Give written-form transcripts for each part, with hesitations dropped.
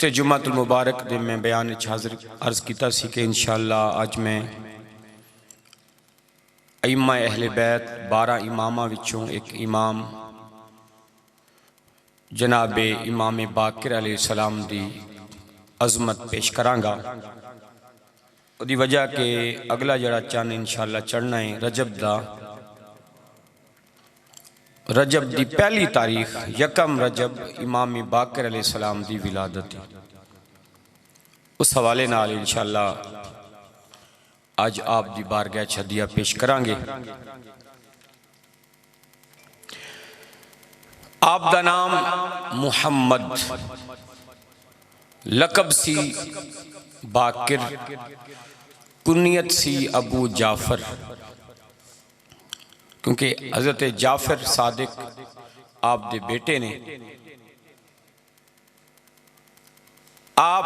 से जुम्मतुल मुबारक दे मैं बयान हाज़िर अर्ज़ किया सी कि इंशाअल्लाह अज मैं अइम्मा अहले बैत 12 इमामां विचों एक इमाम जनाबे इमाम बाकिर अलैहिस्सलाम दी अज़मत पेश करांगा। उदी वजह के अगला जड़ा चन्न इंशाअल्लाह चढ़ना है रजब दी पहली तारीख यकम रजब इमाम बाकिर अलैहिस्सलाम दी विलादत है। उस हवाले नाल इंशाअल्लाह आज आप दी बारगाह हदिया पेश करांगे। आप दा नाम मुहम्मद, लकब सी बाकिर, कुनियत सी अबू जाफर, क्योंकि हज़रत जाफर सादिक आप दे बेटे ने। आप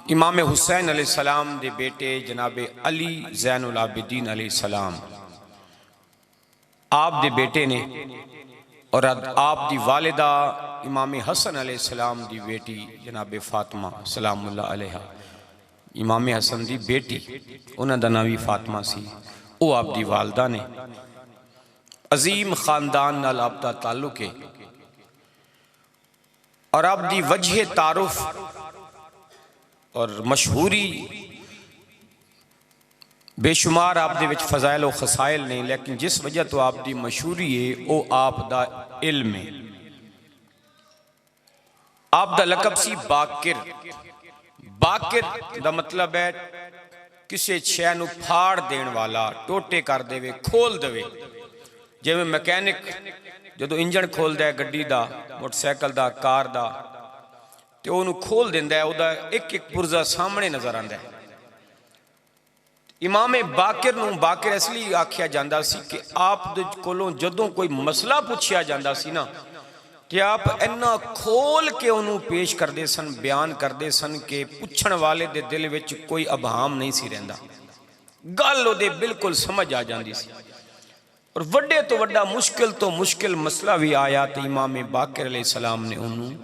इमाम हुसैन अलैहिस्सलाम दे बेटे जनाबे अली ज़ैनुल आबिदीन अलैहिस्सलाम आप दे बेटे ने, और आप दी वालिदा इमाम हसन अलैहिस्सलाम दी बेटी जनाबे फातिमा सलामुल्लाह अलैहा। इमाम हसन दी बेटी उन्हां दा नाम भी फातिमा सी, वो आप दी वालदा ने। अजीम खानदान नाल आप दा ताल्लुक है और आप दी वजह तारुफ और मशहूरी बेशुमार आप दे विच फजाइल और खसाइल नहीं, लेकिन जिस वजह तो आप दी मशहूरी है वो आप दा इल्म है। आप दा लकब सी बाकिर। बाकिर दा मतलब है किसी शै नूं फाड़ देण वाला, टोटे कर देवे, खोल देवे। जिवें मैकेनिक जदों इंजन खोलदा है गड्डी दा, मोटरसाइकिल दा, कार दा, ते ओनू खोल दिंदा है, ओदा एक एक पुर्जा सामने नजर आंदा है। इमाम बाकिर नूं बाकिर इसलिए आख्या जांदा सी कि आप दे कोलों जदों कोई मसला पूछया जांदा सी ना, कि आप इन्ना खोल के उन्होंने पेश करते सन, बयान करते सन कि पुछण वाले दे दिल विच कोई अभाम नहीं सी रहिंदा, गल ओदे बिल्कुल समझ आ जाती सी। और वड्डे तो वड्डा मुश्किल मसला भी आया तो इमाम बाकिर अलैहिस्सलाम ने उन्होंने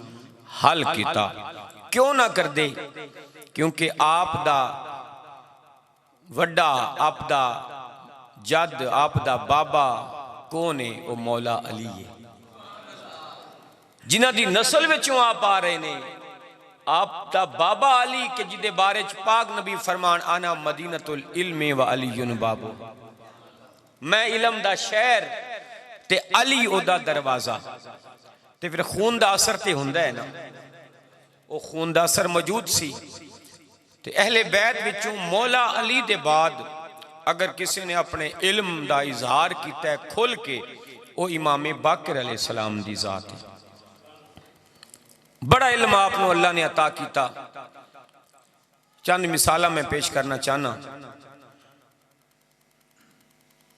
हल किया। क्यों ना कर दे, क्योंकि आप दा वड्डा, आप दा जद, आप दा बाबा कौन है? वो मौला अली है, जिन्हां दी नस्ल विचों आप आ रहे ने। आप दा बाबा अली के जिदे बारे च पाक नबी फरमान, आना मदीनतुल इल्म व अलीयुन बाबू, मैं इलम दा शहर ते अली ओदा दरवाजा। ते फिर खून दा असर ते हुंदा है ना, वो खून दा असर मौजूद सी। ते अहले बैत विचों मौला अली दे बाद अगर किसी ने अपने इल्म दा इजहार किया है खुल के, वो इमाम बाकिर अलैहिस्सलाम दी जात है। बड़ा इल्म आपको अल्लाह ने अता किया। चंद मिसाला मैं पेश करना चाहना।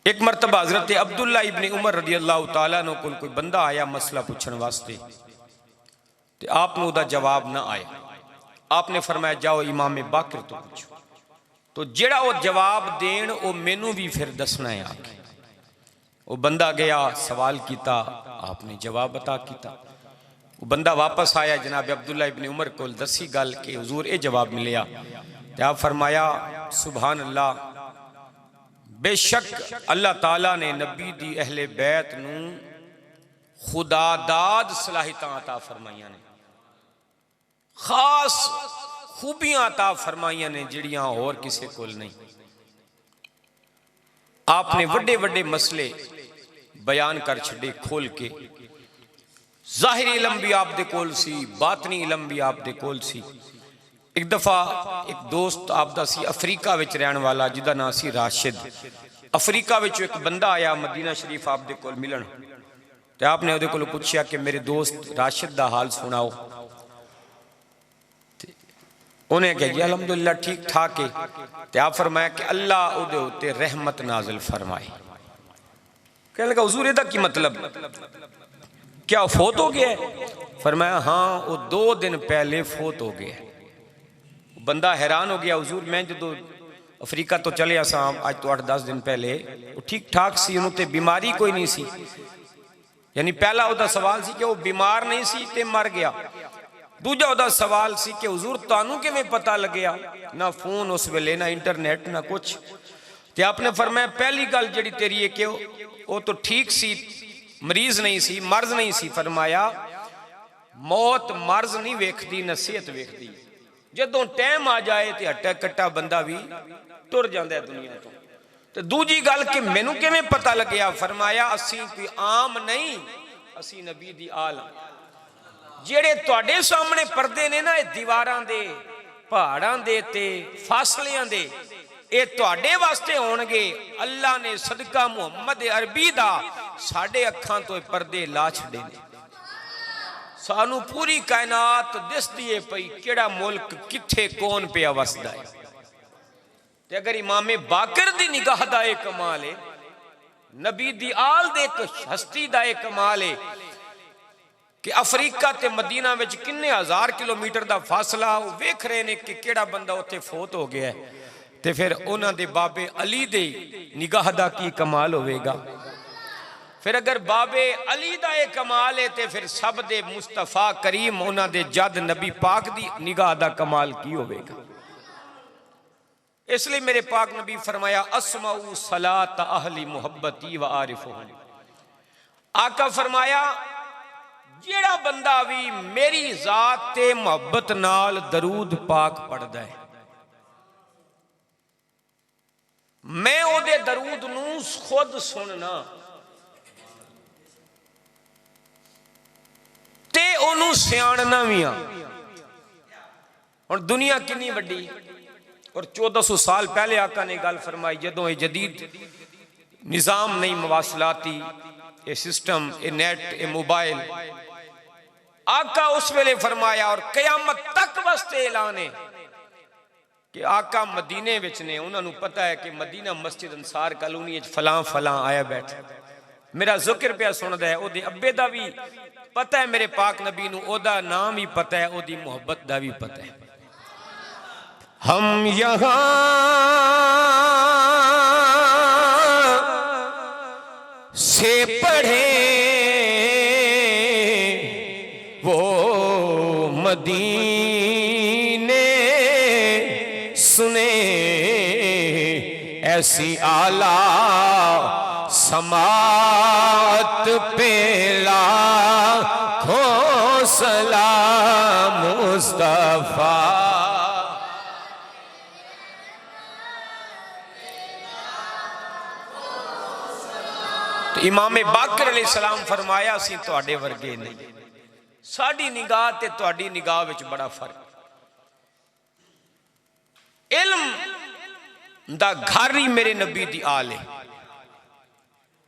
एक मरतबा हजरत अब्दुल्ला इब्ने उमर रदी अल्लाह तआला अन्हु कोल कोई बंदा आया मसला पूछण वास्ते, ते आपने उदा जवाब ना आया। आपने फरमाया जाओ इमाम बाकिर तो पूछो, तो जेड़ा वो जवाब देन वो मैनू भी फिर दसना है आके। वो बंदा गया, सवाल किया, आपने जवाब अता किया। वो बंदा वापस आया जनाब अब्दुल्ला इब्ने उमर को, दसी गल के हुजूर ये जवाब मिलिया। तो आप फरमाया सुभान अल्लाह, बेशक अल्लाह ताला ने नबी दी अहले बैत नूं खुदादाद सलाहितां अता फरमाइयां ने, खास खूबियां अता फरमाइयां ने जिहड़ियां होर किसी कोल नहीं। आपने वड्डे वड्डे मसले बयान कर छड़े खोल के। जाहिरी इलम भी आप दे कोल सी, बातनी इलम भी आप दे कोल सी। एक दफा एक दोस्त आप दा सी अफ्रीका विच रहन वाला, जिदा नाम सी राशिद। अफ्रीका विच एक बंदा आया मदीना शरीफ आप दे कोल मिलन, ते आपने उहदे कोलों पूछया कि मेरे दोस्त राशिद दा हाल सुनाओ। उन्हें कहा जी अल्हम्दुलिल्लाह ठीक ठाक है। ते आप फरमाया कि अल्लाह उहदे उत्ते रहमत नाजिल फरमाए। कहने लगा हुजूर इहदा की मतलब, क्या फोत हो गया है? फरमाया हाँ, वो 2 दिन पहले फोत हो गया। बंदा हैरान हो गया, हुजूर मैं जो अफ्रीका तो चले आसा आज तो 8-10 दिन पहले, वो ठीक ठाक सी, उन्होंने बीमारी कोई नहीं सी। यानी पहला उहदा सवाल सी कि वो बीमार नहीं सी ते मर गया। दूजा ਉਹਦਾ सवाल सी कि हुजूर ਤੁਹਾਨੂੰ ਕਿਵੇਂ पता लग्या ना फोन उस वेले ना इंटरनेट ना कुछ। तो आपने फरमाया पहली गल जी तेरी है कि वो तो ठीक सी, मरीज नहीं सी, मर्ज नहीं सी। फरमाया मौत मर्ज नहीं वेखती, नसीहत वेखती। जदों टाइम आ जाए तो हट्टा कट्टा बंदा भी टुर जाता है दुनिया तो। दूजी गल कि मैनू किवें पता लग्या। फरमाया असी कोई आम नहीं, असी नबी दी आल। जेड़े तुहाडे सामने पर्दे ने ना, दीवारां दे, पहाड़ां दे ते फासलियां दे, ये तुहाडे वास्ते होणगे। अल्लाह ने सदका मुहम्मद अरबी दा साडे अखां तो पर्दे ला छड़े ने। सानू पूरी कायनात दिसदी है पई केड़ा मुल्क किथे कौन पिया वसदा है। ते अगर इमामे बाकर दी निगाह दा एक कमाल है, नबी दी आल दे एक हस्ती दा एक कमाल है कि अफ्रीका ते मदीना विच किन्ने हजार किलोमीटर दा फासला। वो वेख रहे ने कि केड़ा बंदा उत्थे फोत हो गया है। ते फिर उन्हां दे बाबे अली दे निगाह दा की कमाल होवेगा। फिर अगर बाबे अली दा एक कमाल है तो फिर सब दे मुस्तफा करीम उन्हां दे जद नबी पाक दी निगाह दा कमाल की होवेगा। इसलिए मेरे पाक नबी फरमाया अस्माउ सलात अहली मुहब्बती व आरिफुहुम। आका फरमाया जेड़ा बंदा भी मेरी जात ते मुहब्बत नाल दरूद पाक पढ़दा है, मैं ओदे दरूद नूं खुद सुनना ते ओनू सियाणना भी। हुण दुनिया कितनी वड्डी, और 1400 साल पहले आका ने गल फरमाई जदों ये जदीद निज़ाम नहीं, मवासलाती ये सिस्टम, ये नेट, ये मोबाइल, आका उस वेले फरमाया और कयामत तक वास्ते ऐलान है कि आका मदीने विच ने। उन्होंने पता है कि मदीना मस्जिद अंसार कॉलोनी फलां फलां आया बैठा, मेरा जिक्र पिया सुनदा है। ओदे अब्बे दा भी पता है, मेरे पाक नबी नूं ओदा नाम भी पता है, ओदी मोहब्बत दा भी पता है। हम यहाँ से पढ़े वो मदीने सुने, ऐसी आला समात पेला खो सलाम मुस्तफा। तो इमामे बाकर अलैहिस्सलाम फरमाया असीं तुहाडे वर्गे नहीं, साडी निगाह ते तुहाडी निगाह विच बड़ा फर्क। इल्म दा घर ही मेरे नबी दी आल है।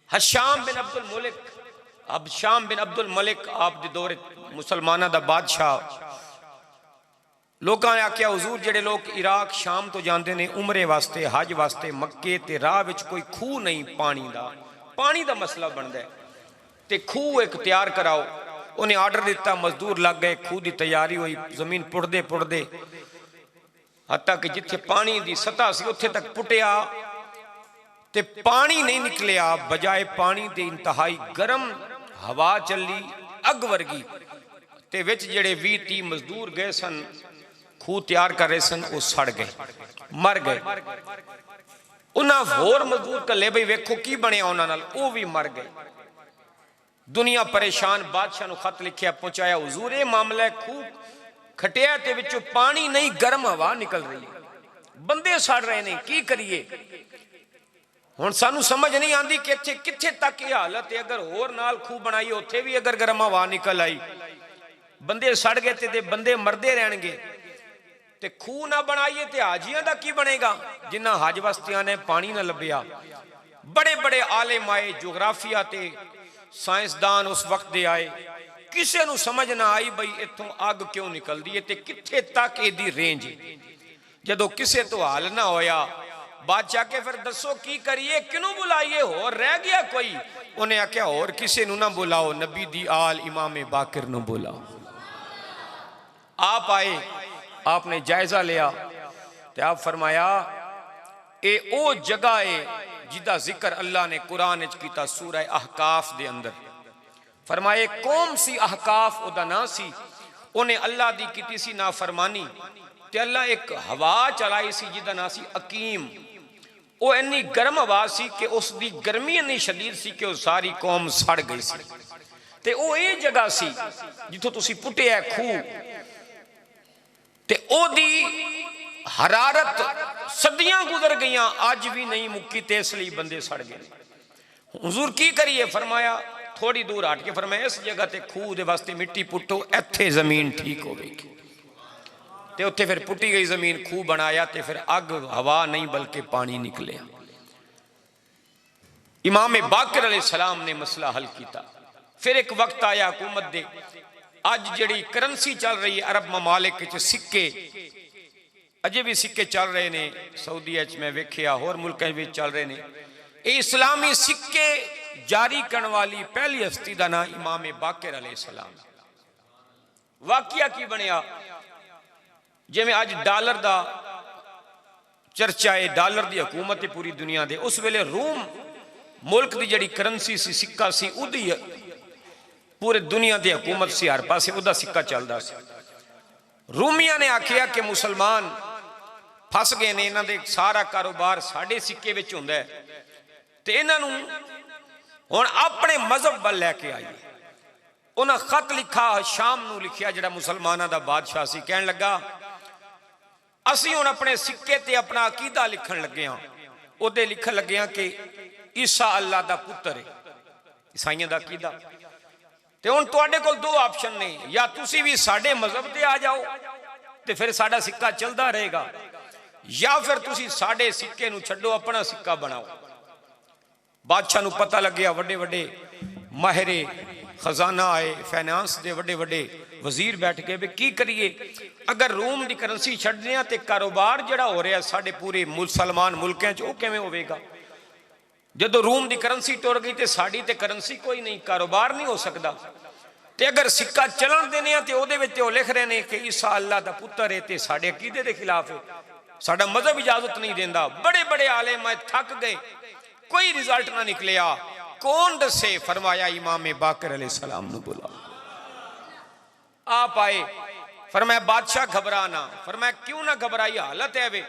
हशाम बिन अब्दुल मलिक, अब शाम बिन अब्दुल मलिक आप दे दौरे मुसलमाना दा बादशाह। लोगों ने आख्या हुजूर जेड़े लोग इराक शाम तो जाते हैं उमरे वास्ते, हज वास्ते, मक्के ते राह विच कोई खूह नहीं, पानी दा मसला बनता है, तो खूह एक तैयार कराओ। उन्हें आर्डर दिता, मजदूर लग गए, खूह की तैयारी हुई, जमीन पुटदे पुटदे हत्ता कि जिथे पानी की सतह सी उत्थे तक पुटिया ते पानी नहीं निकलिया, बजाए पानी दे इंतहाई गर्म हवा चली अग वर्गी। ते विच जेड़े 20-30 मजदूर गए सन खूह तैयार कर रहे सन, वो सड़ गए, मर गए। उन्हें होर मजदूर कले बई वेखो की बनया उन्हां नाल, वो भी मर गए। दुनिया परेशान, बादशाह नूं खत लिखिया पहुंचाया, हुजूर ये मामला है, खूह खटिया ते विचों पानी नहीं, गर्म हवा निकल रही है, बंदे सड़ रहे ने, की करिए। हुण सानू समझ नहीं आती कि इत्थे कित्थे तक ये हालत है। अगर होर नाल खूह बनाई उत्थे भी अगर गर्म हवा निकल आई, बंदे सड़ गए ते बंदे मरदे रहणगे। ते खूह ना बनाइए तो हाजियां दा की बनेगा, जिन्हां हज बस्तियां ने पानी ना लभ्या। बड़े बड़े आलिम आए, जोग्राफिया ते साइंसदान उस वक्त दे आए, किसी नूं समझ ना आई बई इत्थों अग क्यों निकलदी है ते कित्थे तक इहदी रेंज। जदों किसे तो हाल ना होया, बादशाह के फिर दसो की करिए, किनू बुलाइए, होर रह गया कोई? उन्हें आख्या होर किसी नूं ना बुलाओ, नबी दी आल इमामे बाकर नूं बुलाओ। आप आए, आपने जायजा लिया तो आप फरमाया ए ओ जगह है जिदा जिक्र अल्लाह ने कुरान विच कीता सूरह अहकाफ दे अंदर। फरमाए कौम सी अहकाफ ओदा ना सी, उन्हें अल्लाह दी कीती सी नाफरमानी ते अल्लाह एक हवा चलाई सी जिहदा नाम सी अकीम। वो इन्नी गर्म हवा सी कि उसकी गर्मी इन्नी शदीद सी कि सारी कौम सड़ गई सी। ते वो ये जगह सी जिथों तुसी पुट्टिया खूह, ते ओदी हरारत सदियां गुजर गई, अज भी नहीं मुक्की, ते इसलिए बंदे सड़ गए। हुजूर की करिए? फरमाया थोड़ी दूर हट के फरमाया इस जगह ते खूह दे वास्ते मिट्टी पुट्टो, इत्थे जमीन ठीक होगी। ते उत्थे फिर पुट्टी गई जमीन, खूह बनाया, ते फिर अग हवा नहीं बल्कि पानी निकलिया। इमाम बाकर अलैहिस्सलाम ने मसला हल किया। फिर एक वक्त आया हुकूमत दे, अज जिहड़ी करंसी चल रही है अरब ममालिक च, सिक्के अजे भी सिक्के चल रहे ने, सऊदीया च मैं वेखिया, होर मुल्कों में चल रहे ने। ये इस्लामी सिक्के जारी करने वाली पहली हस्ती का नाम इमाम बाकर अलैहिस्सलाम। वाकिया की बनया, जिवें अज डॉलर का चर्चा है, डॉलर की हुकूमत है पूरी दुनिया दे, उस वेले रूम मुल्क की जिहड़ी करंसी सी, सिक्का सी, उदी पूरे दुनिया की हुकूमत सी, हर पासे उदा सिक्का चलता सी। रूमिया ने आखिया कि मुसलमान फस गए ने, इन्हां दे सारा कारोबार साडे सिक्के विच हुंदा है, ते इन्हां नूं हुण अपने मजहब वल लैके आइए। उन्हां खत लिखा, शाम नूं लिखिया, जिहड़ा मुसलमानां दा बादशाह सी, कहण लगा असीं हुण अपने सिक्के ते अपना अकीदा लिखण लगे हां। उहदे लिखण लगे हां कि ईसा अल्लाह दा पुत्तर है, ईसाइयां दा अकीदा। ते हुण तुहाडे कोल दो ऑप्शन ने, या तुसी भी साडे मजहब ते आ जाओ ते फिर साडा सिक्का चलदा रहेगा, या फिर तुसी साडे सिक्के नूं छड्डो, अपना सिक्का बनाओ। बादशाह नूं पता लग्या, वड्डे वड्डे माहिरे खजाना आए, फाइनांस दे वड्डे वड्डे वजीर बैठ गए भी की करिए, अगर रूम की करंसी छड्डने आ ते कारोबार जिहड़ा हो रहा साडे पूरे मुसलमान मुल्कों च, वो किवें होवेगा? जदों रूम की करंसी टुर गई तो साड़ी ते करंसी कोई नहीं, कारोबार नहीं हो सकता। ते अगर सिक्का चलन देने ते उहदे विच वो लिख रहे हैं कि ईसा अल्लाह दा पुत्तर है, ते साडे अकीदे दे खिलाफ है, साडा मजहब इजाजत नहीं देंदा। बड़े बड़े आलिम थक गए, कोई रिजल्ट ना निकलिया। कौन दसे? फरमाया इमाम बाकर अलैहिस्सलाम नूं बुला। आप आए, फरमाया बादशाह घबराना। फरमाया क्यों ना घबराई, हालत है वे।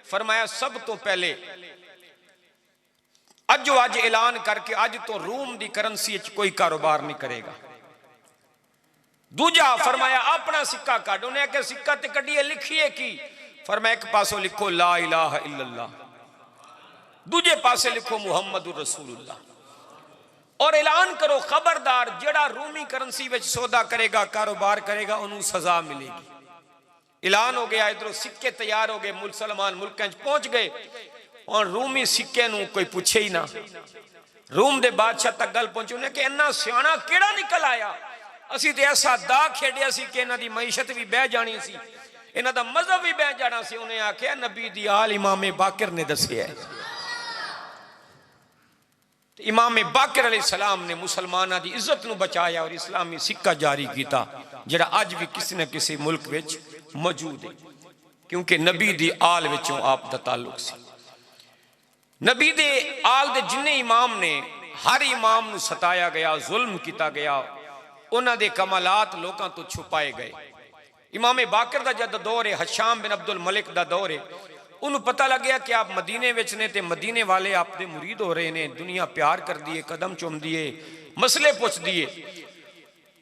फरमाया सब तो पहले अजो अज ऐलान करके अज तो रूम की करंसी कोई कारोबार नहीं करेगा। दूजा फरमाया अपना सिक्का काट। उन्हें आख्या सिक्का ते कढ़िए, लिखिए की? फरमाया एक पासों लिखो ला इलाहा इल्लल्लाह, दूजे पासे लिखो मुहम्मदुर रसूलुल्लाह, और ऐलान करो खबरदार जेड़ा रूमी करंसी विच सौदा करेगा, कारोबार करेगा, उन्होंने सजा मिलेगी। ऐलान हो गया, इधरों सिक्के तैयार हो गए, मुसलमान मुल्कों पहुंच गए, और रूमी सिक्के नूं कोई पूछे ही ना। रूम दे बादशाह तक गल पहुंची, उन्हें कि इन्ना सियाना केड़ा निकल आया, असी तो ऐसा दा खेडिया सी कि इन्हां दी मईशत भी बह जानी सी, इन्हां दा मजहब भी बह जाना सी। उन्हें आख्या नबी दी आल इमाम बाकर ने दसिया है। इमाम बाकर अलैहिस्सलाम ने मुसलमानों की इज्जत नूं बचाया और इस्लामी सिक्का जारी किया, जिहड़ा अज भी किसी न किसी मुल्क विच मौजूद है, क्योंकि नबी दी आल विचों आप दा ताल्लुक सी। नबी दे आल दे जिन्ने इमाम ने, हर इमाम नूं सताया गया, जुल्म किया गया, उन्हां दे कमालात लोकां तो छुपाए गए। इमाम बाकर दा जद दौर है, हशाम बिन अब्दुल मलिक दा दौर है, उन्होंने पता लग गया कि आप मदीने विच ने, ते मदीने वाले आपके मुरीद हो रहे हैं, दुनिया प्यार कर दिए, कदम चुम दिए, मसले पुछ दिए।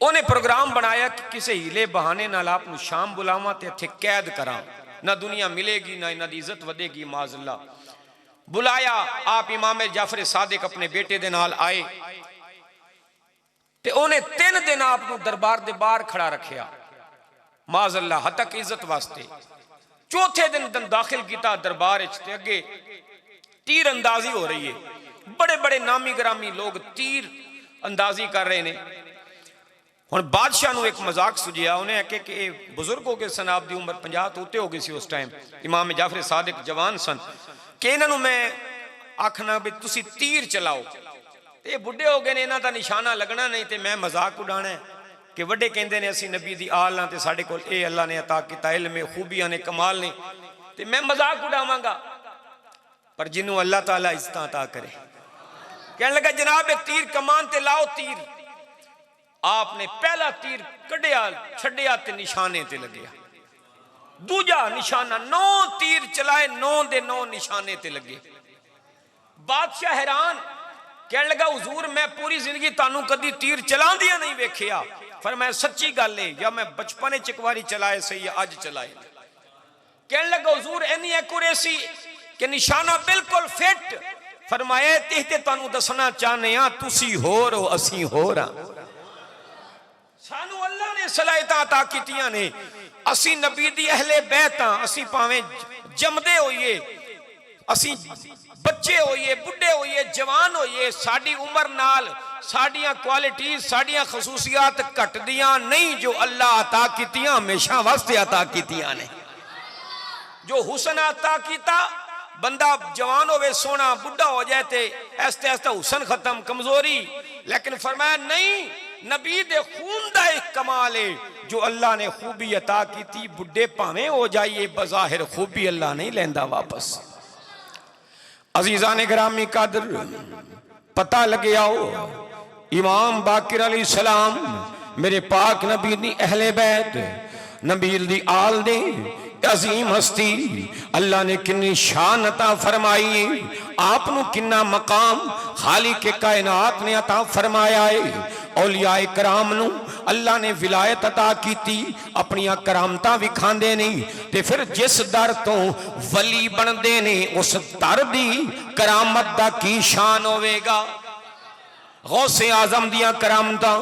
उन्हें प्रोग्राम बनाया कि किसी हीले बहाने नाल आप शाम बुलावा ते इत्थे कैद करा, ना दुनिया मिलेगी ना इन्हां दी इज्जत वधेगी, माज़अल्लाह। बुलाया, आप इमाम जाफर सादिक अपने बेटे दे नाल आए, ते उन्हें 3 दिन आप दरबार दे बाहर खड़ा रखिया, माज़अल्लाह, हतक इज्जत वास्ते। चौथे दिन दाखिल किया दरबार, अगे तीर अंदाजी हो रही है, बड़े बड़े नामी ग्रामी लोग तीर अंदाजी कर रहे हैं। हुण बादशाह नूं एक मजाक सुझिया, उन्हें आखे कि बुजुर्ग हो गए सन, आप दी उम्र 50 तो उत्ते हो गई सी उस टाइम, इमाम जाफर सादिक जवान सन, कि इन्हों मैं आखना भी तुसी तीर चलाओ, ये बुढ़े हो गए ने, इन्हां दा निशाना लगना नहीं, तो मैं मजाक उड़ाना है कि वड्डे कहंदे ने असीं नबी दी आल हां, ते साडे कोल ये अल्लाह ने अता कीता इल्म, खूबियां ने, कमाल ने, ते मैं मजाक उड़ावांगा। पर जिन्हों अल्लाह ताला इज्जत अता करे, कहने लगा जनाब एक तीर कमान ते लाओ तीर। आपने पहला तीर कढ़िया छड़िया ते निशाने ते लग्या, दूजा निशाना 9 तीर चलाए 9 दे 9 निशाने ते लगे। बादशाह हैरान कह लगा हुजूर मैं पूरी जिंदगी तानू कदी तीर चलांदिया नहीं वेखिया। फरमाया सच्ची गल है, या मैं बचपन च एक बारी चलाए सही या अज चलाए। कह लगा हुजूर इन्नी एक्यूरेसी कि निशाना बिल्कुल फिट। फरमाया ते तानू दसना चाहने आ तुसी होर हो असी होर हां। सानू अल्लाह ने सलाहियतां अता कीतियां ने, असी नबी दी अहले बैत हां। असी भावें जमदे होइए, असी बच्चे होइए, बुढ़े होइए, जवान होइए, साडी उम्र नाल साडियां क्वालिटीज साडियां खसूसियात घटदियां नहीं। जो अल्लाह अता कीतियां हमेशा वास्ते अता कीतियां ने। जो हुसन अता कीता, बंदा जवान होवे सोना, बुढ़ा हो जाए ते ऐसे ऐसे हुसन खत्म, कमजोरी। लेकिन फरमाया नहीं, नबी दे खून दा एक कमाल है। जो अल्लाह ने खूबी अता की, बुढ़े भावें हो जाइए, बज़ाहिर खूबी अल्लाह नहीं लेंदा वापस। अजीज़ान गिरामी कदर, पता लगे आओ इमाम बाकिर अलैहिस्सलाम मेरे पाक नबी दी अहले बैत, नबी दी आल दे अजीम हस्ती, अल्लाह ने किन्नी शान अता फरमाई, आपनू किन्ना मकाम खालिक के कायनात ने अता फरमाया है। औलियाए कराम नू अल्लाह ने विलायत अता की, अपनी करामतां विखांदे नहीं ते फिर जिस दर तो वली बनते ने उस दर दी करामत दा की शान होवेगा। गौसे आजम दिया करामतां,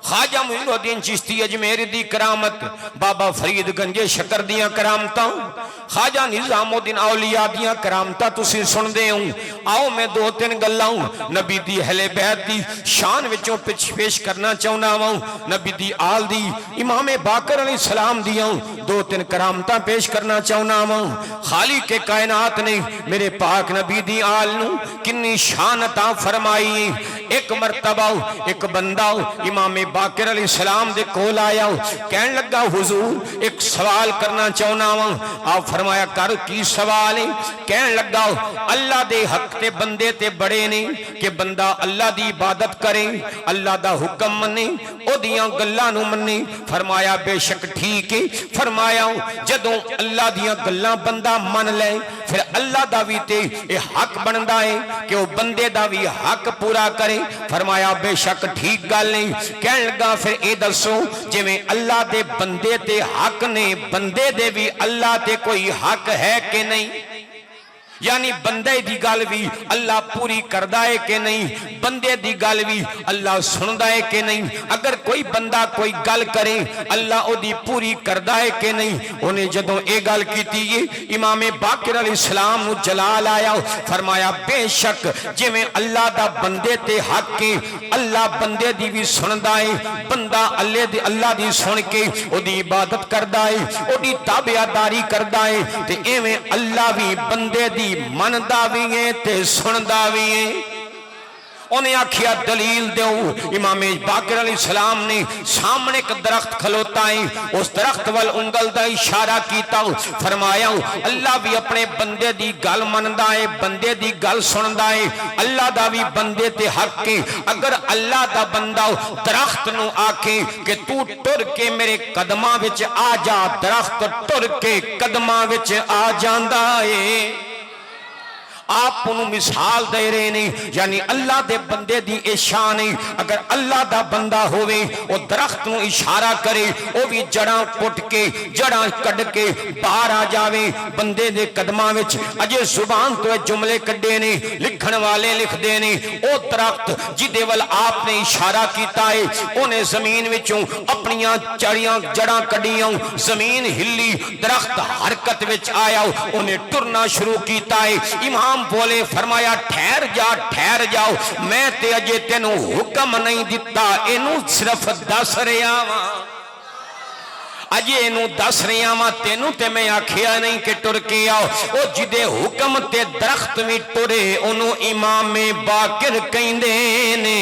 ख्वाजा मुइनुद्दीन चिश्ती अजमेर दी करामत, बाबा फरीद गंजे शकर दिया करामतां, ख्वाजा निजामुद्दीन औलिया दिया करामतां तुसीं सुनदे हो। आओ मैं 2-3 गल्लां नबी दी अहले बैत दी शान विचों पेश करना चाहुंदा वां। नबी दी आल दी, इमाम बाकर अलैहिस्सलाम दियां 2-3 करामतां पेश करना चाहुंदा वां। खालिक के कायनात ने मेरे पाक नबी दी आल नू किन्नी शान अता फरमाई। एक मरतबा एक बंदा इमाम बाकिर अलैहिस्सलाम दे कोल आया, कहन लगा हुजूर एक सवाल करना चाहना वा। आप फरमाया कर, की सवाल है? कहन लगा अल्लाह दे हक ते बंदे ते बड़े ने कि बंदा अल्लाह दी इबादत करे, अल्लाह दा हुक्म मने, ओदियां गल्लां नू मने। फरमाया बेशक ठीक है। फरमाया जदों अल्लाह दियां गल्लां बंदा मन ले फिर अल्लाह दा भी ते हक बनदा है कि वह बंदे दा भी हक पूरा करे। फरमाया बेशक ठीक गल नहीं। कहन लगा फिर ये दसो जिवें अल्लाह दे बंदे ते हक ने, बंदे दे भी अल्लाह ते कोई हक है कि नहीं? यानी बंदे दी गल भी अल्लाह पूरी करदा है कि नहीं, बंदे दी गल भी अल्लाह सुनदा है कि नहीं। अगर कोई बंदा कोई गल करे अल्लाह ओदी पूरी करदा है कि नहीं। उन्हें जदों ये गल कीती है इमाम बाकिर अलैहिस्सलाम नू जलाल आया। फरमाया बेशक जिवें अल्लाह दा बंदे ते हक है, अल्लाह बंदे दी भी सुनदा है, बंदा अल्लाह दी सुन के ओदी इबादत करदा है, ओदी ताबेदारी करदा है, ते एवें अल्लाह भी बंदे दी मनदा भी है ते सुनदा भी है। उन्हें आखिया दलील दो। इमाम बाकिर अलैहिस्सलाम ने सामने एक दरख्त खलोता है, उस दरख्त वाल उंगल दा इशारा किया। फरमाया अल्लाह भी अपने बंदे दी गल मनदा है, बंदे दी गल सुनदा है, अल्लाह दा भी बंदे ते हक है। अगर अल्लाह दा बंदा दरख्त नू आखे कि तू टुर के मेरे कदमां विच आ जा, दरख्त टुर के कदमां विच आ जांदा है। आप मिसाल दे रहे ने, यानी अल्लाह दे बंदे दी ए शान है। अगर अल्लाह दा बंदा होवे वो दरख्त नू इशारा करे, वो भी जड़ा पुट के जड़ा कड़ के बाहर आ जावे बंदे दे कदमां विच। अजे जुबान तो जुमले कड्डे ने, लिखण वाले लिखदे ने ओ दरख्त जिदे वल आपने इशारा कीता है उन्हें जमीन विचों अपनियां चड़ियां जड़ा कड्डियां, जमीन हिली, दरख्त हरकत विच आया, उन्हें टुरना शुरू कीता है। इमाम बोले फरमाया ठहर जा, ठहर जाओ, मैं ते अजे तेनू हुक्म नहीं दिता, इनू सिर्फ दस रहा वा, अजे इनू दस रहा वा, तेनू ते मैं आखिया नहीं कि टुर के आओ। ओ जिदे हुक्म ते दरख्त भी टुरे उन्हों इमाम बाकिर कहंदे ने।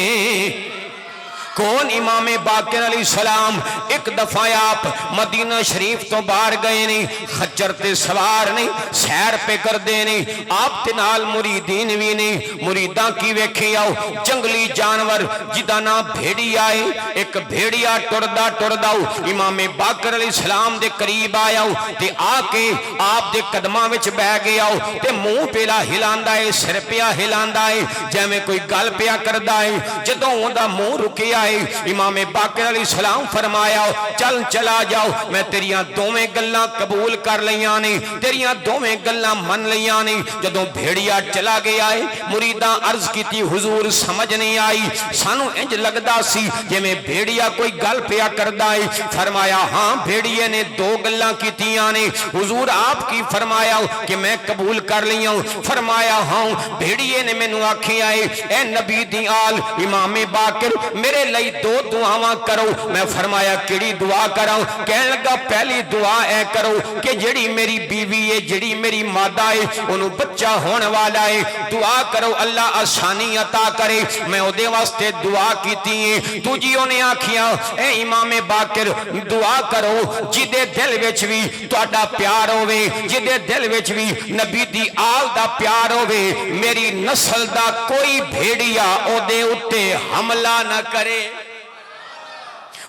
कौन इमाम बाकिर अलैहिस्सलाम एक दफा आप मदीना शरीफ तो बाहर गए नहीं, खच्चर ते सवार नहीं, सैर पे करते नहीं, आप ते नाल मुरीदीन भी नहीं। मुरीदा की वेखे आओ जंगली जानवर जिदा ना भेड़िया है, एक भेड़िया टुरदा टुरदा इमाम बाकिर अलैहिस्सलाम दे करीब आया ते आके आप दे कदमां विच बह गया ते मुंह पेला हिलांदा है, सिर पिया हिलांदा है, जिवें कोई गल पिया करदा है। जदों उहदा मुंह रुकिया इमाम बाकिर अलैहिस्सलाम फरमाया चल चला जाओ, मैं तेरियां दोवें गल्लां कबूल कर लियां ने, तेरियां दोवें गल्लां मन लियां ने। जदों भेड़िया चला गया है मुरीदां अर्ज कीती हुजूर समझ नहीं आई, सानू इंज लगदा सी जिवें भेड़िया कोई गल पिया करदा है। फरमाया हां भेड़िए ने दो गल्लां कीतियां ने, हुजूर आप की फरमाया कि मैं कबूल कर लिया। फरमाया हां भेड़िए ने मैनू आखिया है ए नबी दी आल इमाम बाकिर मेरे लई दो दुआवां करो। मैं फरमाया केड़ी दुआ करा? कहने लगा पहली दुआ ऐ करो कि जेड़ी मेरी बीवी है, जेड़ी मेरी मादा है, उन्हों बच्चा होने वाला है, दुआ करो अल्लाह आसानी अता करे। मैं उहदे वास्ते दुआ कीती है। दूजी उन्हें आखिया ए इमाम बाकिर दुआ करो जिदे दिल विच भी तुहाडा प्यार होवे, जिदे दिल विच भी नबी दी आल दा प्यार होवे, मेरी नस्ल दा कोई भेड़िया ओदे उत्ते हमला न करे।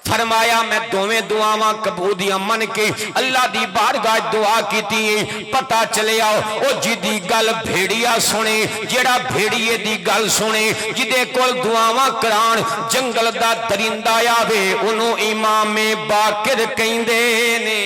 फरमाया मैं दोवें दुआवां कबूल दियां मन के अल्लाह दी बारगाह दुआ कीती है। पता चलिया ओ जिदी गल भेड़िया सुने, जेड़ा भेड़िए दी गल सुने, जिदे कोल दुआवां करान जंगल दा दरिंदा आवे उन्हों इमाम बाकिर कहंदे ने।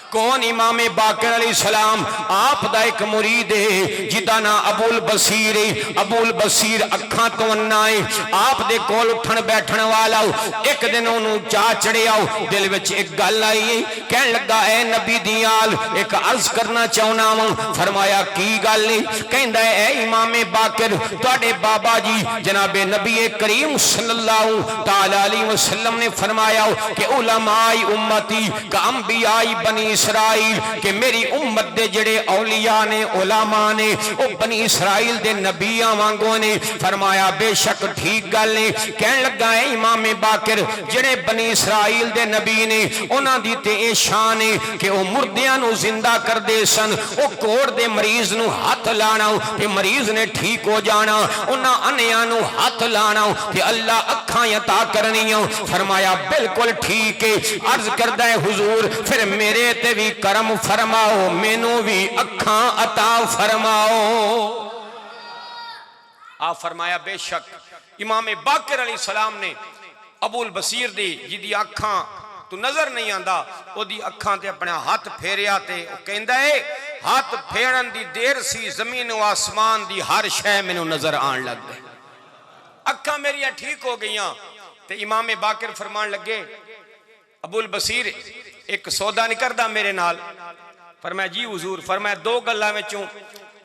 कौन इमाम बाकिर अलैहिस्सलाम आप दा एक मुरीद है जिदा ना अबुल बसीर है। अबुल बसीर अखां तो अन्ना है, आप दे कोल उठन बैठन वाला। एक दिन उन्होंने चा चढ़िया, दिल विच एक गल आई है, कहन लगा ए नबी दी आल एक अर्ज करना चाहना वा। फरमाया की गल है? कहंदा ए इमाम बाकिर तुहाडे बाबा जी जनाबे नबी करीम सल्लल्लाहु तआला अलैहि वसल्लम ने फरमाया कि उलमाई उम्मती का अंबियाई बनी इसराइल के मेरी उम्मत दे जड़े औलिया ने उलामा ने वो बनी इसराइल दे नबियां वांगू ने। फरमाया बेशक ठीक गल ने। कहन लगा है इमाम बाकिर जड़े बनी इसराइल दे नबी ने उन्हां दी ते ए शान है कि वो मुर्दियां नु जिंदा करदे सन, वो कोड़ दे मरीज नु हाथ लाना ते मरीज ने ठीक हो जाना, उन्हां अन्हियां नु हाथ लाना ते अल्लाह अखां अता करनियां। फरमाया बिल्कुल ठीक है। अर्ज करदा है हुजूर फिर मेरे ते भी करम फरमाओ, मैनू भी अखां अता फरमाओ। आप फरमाया बेशक। इमाम बाकिर अलैहिस्सलाम ने अबुल बसीर दी जिदी अखां तू नजर नहीं आंदा ओदी अखां ते अपना हाथ फेरिया ते कहंदा है हाथ फेरन दी देर सी जमीन व आसमान दी हर शय मैनू नजर आन लग गई, अखां मेरियां ठीक हो गईयां। ते इमाम बाकिर फरमान लगे अबुल बसीर एक सौदा नहीं करदा मेरे नाल? फरमाया जी हुजूर। फरमाया दो गल्लां विचों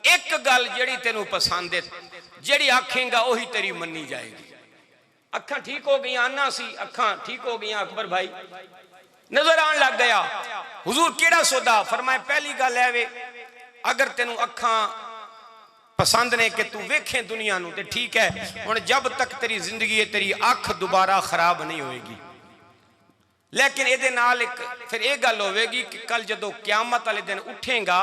एक गल जेड़ी तेनू पसंद है, जेड़ी आखेगा वही तेरी मन्नी जाएगी। अखां ठीक हो गई, आना सी अखां ठीक हो गई, अकबर भाई नजर आन लग गया। हुजूर केड़ा सौदा? फरमाया पहली गल है वे अगर तेनू अखां पसंद ने कि तू वेखे दुनिया नू ते ठीक है, हुण जब तक तेरी जिंदगी है तेरी अख दोबारा खराब नहीं होएगी। लेकिन ये नाल एक फिर यह गल होगी कि कल जदों क्यामत वाले दिन उठेगा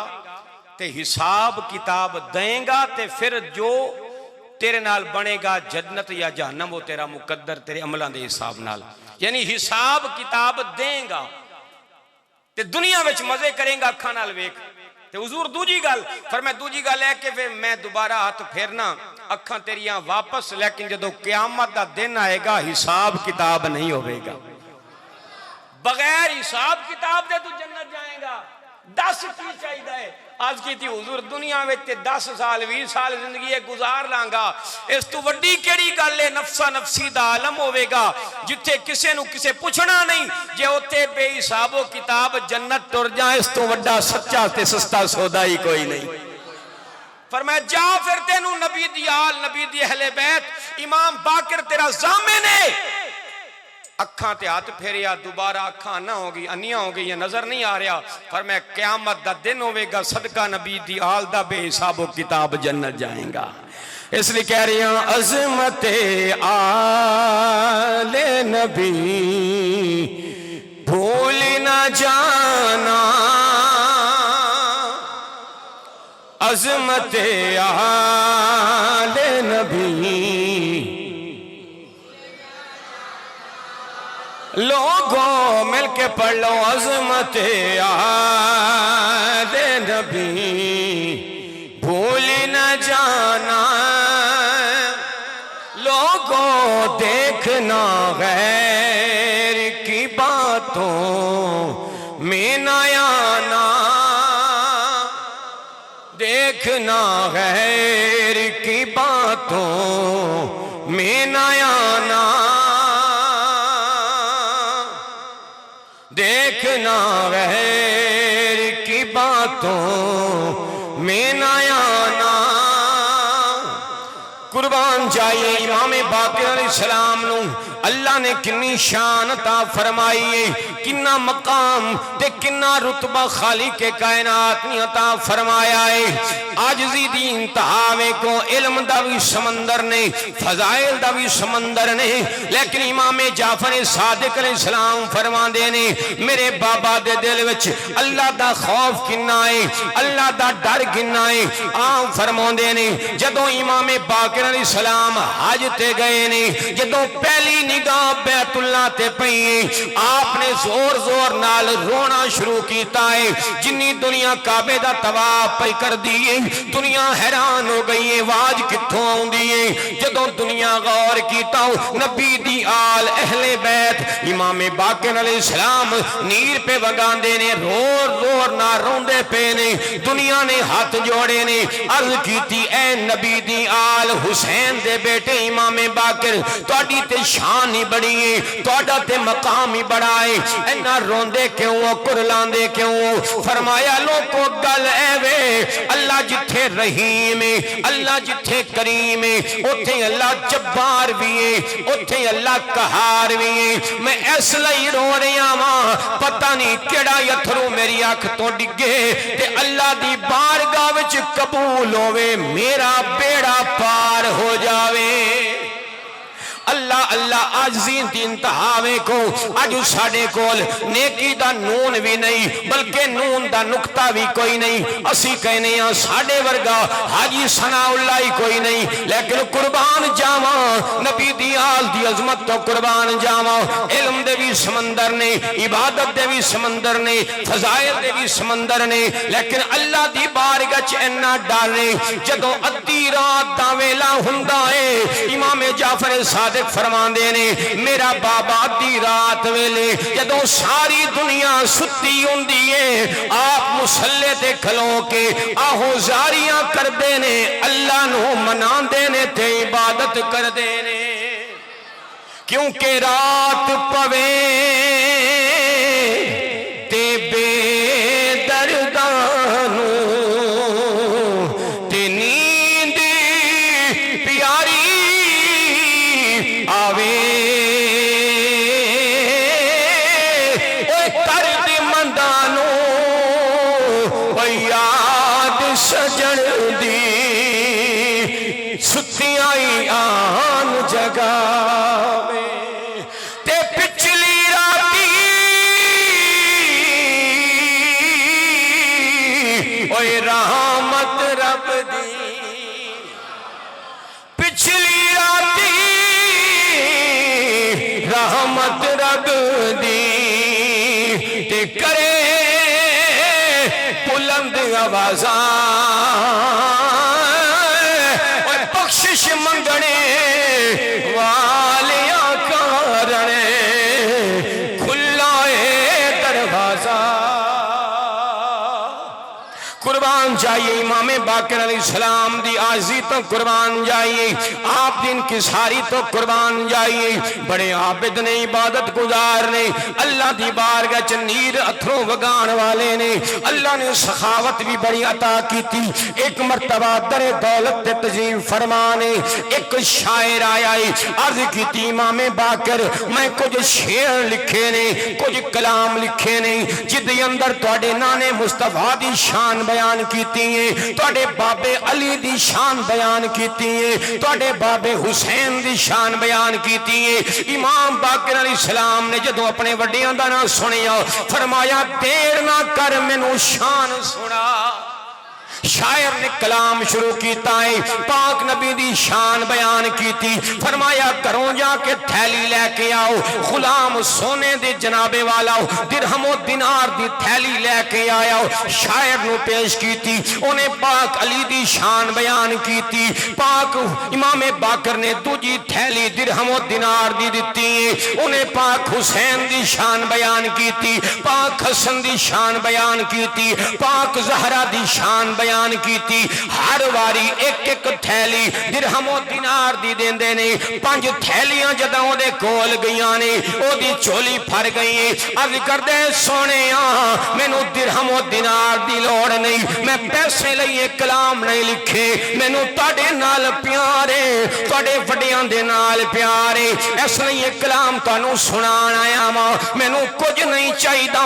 ते हिसाब किताब देगा ते फिर जो तेरे नाल बनेगा जन्नत या जहन्नम वो तेरा मुकद्दर तेरे अमलों के हिसाब नाल, यानी हिसाब किताब देगा ते दुनिया में मजे करेगा अखां नाल वेख। ते हुजूर दूजी गल फरमाया दूजी गल है कि फिर मैं दोबारा हाथ फेरना अखां तेरियां वापस, लेकिन जदों क्यामत का दिन आएगा हिसाब किताब नहीं होगा। बगैर हिसाब किताब दे तू जन्नत जाएगा। 10 की चाहिए आज की थी हुजूर दुनिया में 10 साल 20 साल जिंदगी गुजार लांगा, इस तू वड्डी केड़ी गल है? नफसा नफसी दा आलम होवेगा जिथे किसे नु किसे पूछना नहीं, जे उत्ते बेहिसाबो किताब जन्नत तुर जाए इस तो वड्डा सच्चा ते सस्ता सौदा ही कोई नहीं। फरमाया जा फिर तेनू नबी दी आल नबी दी अहले बैत इमाम बाकिर तेरा जामिन है अखा ते हाथ फेरिया, दोबारा अखा ना हो गई, अन्नियां हो गई, नजर नहीं आ रहा। पर मैं क़यामत दा दिन होवेगा, सदका नबी दी आल दा बेहिसाबो किताब जन्नत जाएगा। इसलिए कह रही हूं अज़मत आले नबी भूल न जाना, अज़मत आले नबी लोगों मिलके पढ़ लो, अज़मत आले नबी भूल न जाना, लोगों देखना गैर की बातों में न आना, देखना गैर की बातों में न आना, देखना गैर की बातों में न आना। कुर्बान जाइए इमाम बाक़िर अलैहिस्सलाम नू अल्लाह ने किन्नी शान अता फरमाई है, किन्ना मकाम ते किन्ना रुतबा खालिक के कायनात ने अता फरमाया है। आजिज़ी दी इंतहा को इल्म दा भी समंदर ने, फजाइल दा भी समंदर ने, लेकिन इमाम जाफर सादिक अलैहिस्सलाम फरमांदे ने मेरे बाबा दे दिल विच अल्लाह दा खौफ किन्ना है, अल्लाह दा डर किन्ना है। आम फरमांदे ने जदों इमाम बाक़िर अलैहिस्सलाम हज ते गए ने, जदों पहली निगाह बैतुल्लाह ते पई, आपने जोर जोर नाल रोना शुरू किया है। जिन्नी दुनिया काबे दा तवाफ पई कर दी है, दुनिया हैरान हो गई है, आवाज कित्थों आउंदी है। जदों दुनिया गौर कीता नबी दी आल अहले बैत इमाम बाक़िर अलैहिस्सलाम नीर पे वगांदे ने, रोर रोर ना रोंदे पे ने। दुनिया ने हाथ जोड़े ने, अर्ज कीती ऐ नबी दी आल हुसैन दे बेटे इमाम बाक़िर, तुहाडी ते शान ही बड़ी है, तुहाडा ते मकाम ही बड़ा है, इन्ना रोंदे क्यों, कुरलांदे क्यों? फरमाया लोको गल एवे, अल्लाह जिथे रहीम है, अल्लाह जिथे करीम है, उथे अल्लाह जब्बार भी है, उथे अल्लाह कहार भी है। मैं इसलिए रो रहा वां, पता नहीं केड़ा अथरू मेरी अख तो डिगे ते अल्लाह दी बारगाह विच कबूल होवे, मेरा बेड़ा पार हो जावे। अल्लाह अल्लाह आजिज़ी दी इंतहा को अज साडे कोल नेकी दा नून भी नहीं, बल्कि नून दा नुक्ता भी कोई नहीं। असी कहने साडे वर्गा हाजी सनाउल्लाह ही कोई नहीं, लेकिन कुर्बान जावा नबी दी आल दी अजमत तो कुर्बान जावा। इल्म दे भी समंदर ने, इबादत दे भी समंदर ने, फजाइल दे भी समंदर ने, लेकिन अल्लाह दी बारगाह च इन्ना डर है। जदों अद्धी रात दा वेला हुंदा है, इमाम जाफर सादिक फरमांदे ने मेरा बाबा अद्धी रात वेले जदों सारी दुनिया सुती हुंदी है, आप मुसल्ले ते खलो के आहुजारियां करदे ने, अल्लाह नू मनांदे ने ते इबादत करदे ने। क्योंकि रात पवे ते बेदर्दानू ते नींद प्यारी आवे, दर्द मंदानू याद सजन दी सुतियां आन जगावे ते पिछली राती ओए रहमत रब दी, पिछली राती रहमत रब दी ते करे बुलंद आवाज़ां और बख्शिश मंगने वालिया कारणे खुला है दरवाजा। कुर्बान जाइए इमाम बाकर अलैहिस्सलाम दी आजी तो कुर्बान जाइए, आप दिन की सारी तो कुर्बान जाइए। बड़े आबिद ने, इबादत गुजार ने, अल्लाह दी बारगाह च नीर अथरों वगाण वाले ने। अल्लाह ने सखावत भी बड़ी अता की थी। एक मरतबा दरे दौलत ते तजीम फरमाने एक शायर आया है, अर्ज की इमाम बाकर मैं कुछ शेर लिखे ने, कुछ कलाम लिखे ने जिदे अंदर तुहाडे नाने मुस्तफा दी शान बयान कीती है, तुहाडे बाबे अली दी शान बयान कीती है, तुहाडे बाबे हुसैन दी शान बयान कीती है। इमाम बाकर अलैहिस्सलाम ने जदों अपने वड्डियां दा नाम सुनिया फरमाया देर ना कर मैनू शान सुना। शायर ने कलाम शुरू किया है, पाक नबी दी शान बयान की थी। फरमाया घरों जाके थैली लेके आओ, गुलाम सोने दे जनाबे वाला दिरहमो दिनार दी थैली लेके आया। शायर नु पेश की थी, उन्हें पाक अली दी शान बयान की थी। पाक इमाम बाकर ने दूजी थैली दिरहमो दिनार दी दिती है। उन्हें पाक हुसैन दी शान बयान की थी, पाक हसन दी शान बयान की थी, पाक जहरा दी शान बयान की थी। हर वारी एक एक थैली दिरहमो दिनार दी देंदे ने। पांच थैलियां जदों ओदे कोल गईयां ने, ओदी झोली फर गई है। अर्ज करदे सोहणिया मैनू दिरहमो दिनार दी लोड़ नहीं, मैं पैसे लईए कलाम नहीं लिखे, मैनू तुहाडे नाल प्यार है, तुहाडे वड्डियां दे नाल प्यार है, इसलिए कलाम तुहानू सुनाण आया वां, मैनू कुछ नहीं चाहिदा।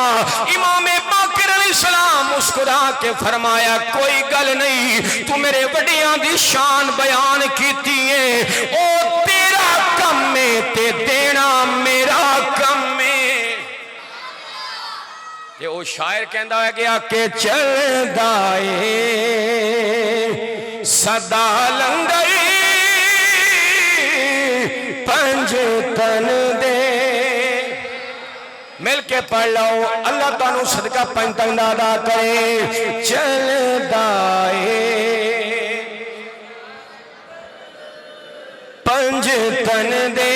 इमाम बाकर अलैहिस्सलाम मुस्कुरा के फरमाया कोई गल नहीं, तू मेरे वड्डियां दी शान बयान कीती है, ओ तेरा कम है ते देना मेरा कम है। ते ओ शायर कहंदा है गया के चलदा ए सदा लंगर पंज तन दे। मिल के पढ़ लो, अल्लाह तुहानू सदका पंज तन दा अदा करे। चलदा ए पंज तन दे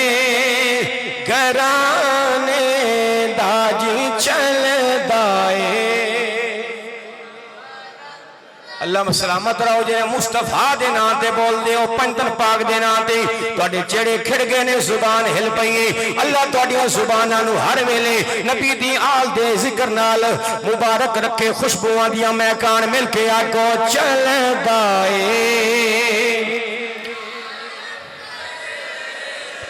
घराने दाजी चलदा ए। अल्लाह सलामत रहो जे मुस्तफा दे नाम ते बोल दे हो, पंजतन पाक दे नाम ते तुहाडे चेहरे खिड़ गए ने, जुबान हिल पई है। अल्लाह तुहाडियां जुबानां नू हर वेले नबी दी आल दे जिक्र नाल मुबारक रखे, खुशबुआं दियां महकान। मिल के आखो चलदा ए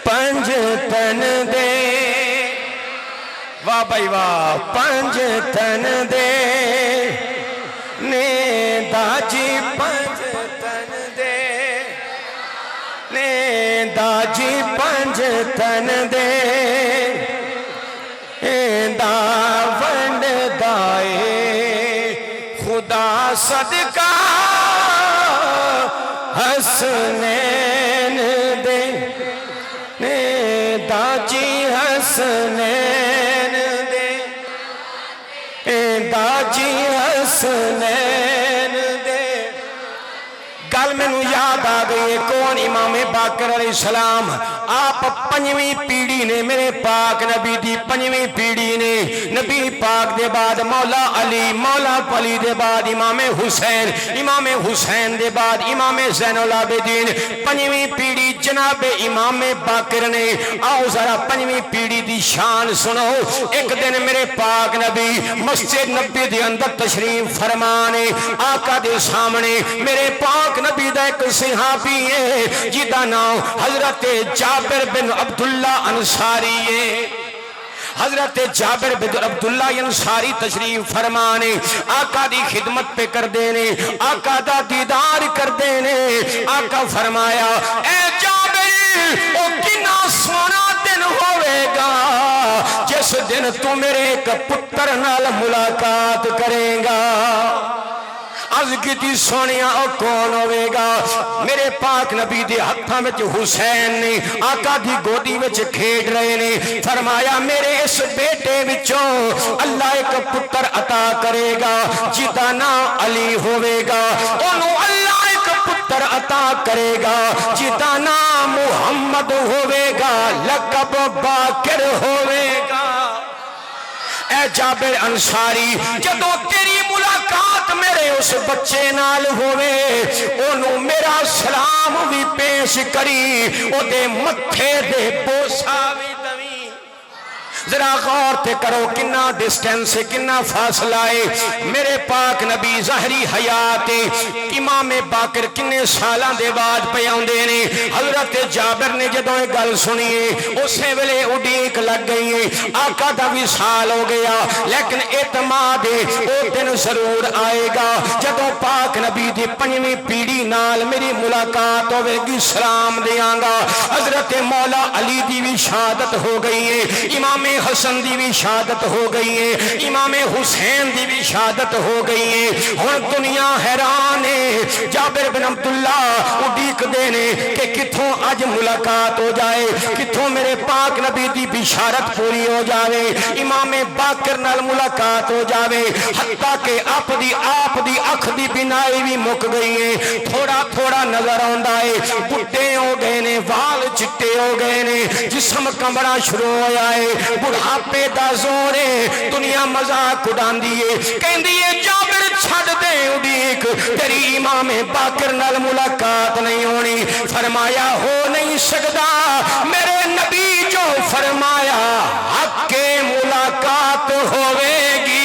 पंज तन दे, वाह भाई वाह, पंज तन दे ने दाजी पंज तन दे, ने दाजी पंज तन दे दा वंड दाए खुदा सदका हसनैन दे, ने दाजी हसनैन दे, दाजी हसनैन दे। गल मैनू याद आ गई है, कौन? इमाम बाकर अलैहिस्सलाम। आप पंजवीं पीढ़ी ने मेरे पाक नबी दी, पंजवीं पीढ़ी ने। नबी पाक दे बाद मौला अली, मौला अली दे बाद इमाम हुसैन, इमाम हुसैन दे बाद इमाम ज़ैनुल आबिदीन, पंजवीं पीढ़ी जनाबे इमाम बाकर ने। आओ जरा पंजवीं पीढ़ी दी शान सुनो। एक दिन मेरे पाक नबी मस्जिद नबी दे अंदर तशरीफ फरमाने, आका दे सामने मेरे पाक नबी दा एक सहाबी है जिदा नाम हजरत जाबिर बिन अब्दुल्ला अंसारी है। हजरत जाबिर बिन अब्दुल्ला अंसारी तशरीफ फरमाने, आका दी खिदमत पे कर देने, आका दा दीदार कर देने। आका फरमाया ए जाबिर ओ कितना सोना दिन होवेगा जिस दिन तू मेरे एक पुत्र नाल मुलाकात करेगा। अर्ज की सोनिया ओ कौन होवेगा? मेरे पाक नबी दे हाथों में हुसैन ने आका दी गोदी में खेड रहे ने। फरमाया मेरे इस बेटे विचों अल्लाह एक पुत्र अता करेगा जिदा नाम अली होवेगा, ओनू अल्लाह एक पुत्र अता करेगा जिदा नाम मुहम्मद होवेगा, लकब बाकर होवेगा। ए जाबिर अंसारी जदों तेरी मुलाकात मेरे उस बच्चे नाल होवे ओनू मेरा सलाम भी पेश करी, ओदे मत्थे दे बोसा भी दवी। जरा गौर ते करो किन्ना डिस्टेंस है, किन्ना फासला है। मेरे पाक नबी ज़ाहरी हयात इमाम बाकर किन्ने सालां दे बाद पे आउंदे ने। हजरत जाबिर ने जदों ये गल सुनी है उस वेले उड़ीक लग गई है, आका दा विसाल हो गया, लेकिन एतमाद ओ दिन जरूर आएगा जदों पाक नबी दी पंजवीं पीढ़ी नाल मेरी मुलाकात होवेगी, सलाम देंगा। हजरत मौला अली दी भी शहादत हो गई है, इमाम हसन दी भी शहादत हो गई है, इमाम हुसैन दी भी शहादत हो गई है। हुण दुनिया हैरान है, जाबिर बिन अब्दुल्ला उड़ीक देने कि किथों अज मुलाकात हो जाए, किथों मेरे पाक नबी दी बिशारत पूरी हो जाए, इमाम बाकर नाल मुलाकात हो जाए। हत्ता के आप दी अख दी बिनाई भी मुक गई है, थोड़ा थोड़ा नजर आउंदा है। बुढ़े हो गए ने, वाल चिट्टे हो गए ने, जिस्म कंबना शुरू होया है, बुढ़ापे दा जोर है। दुनिया मजाक उड़ांदी है, कहंदी है जाबिर छड़ दे उड़ीक, तेरी इमाम बाकर नाल मुलाकात नहीं होनी। फरमाया हो नहीं सकदा, मेरे नबी जो फरमाया हक़ मुलाकात होवेगी।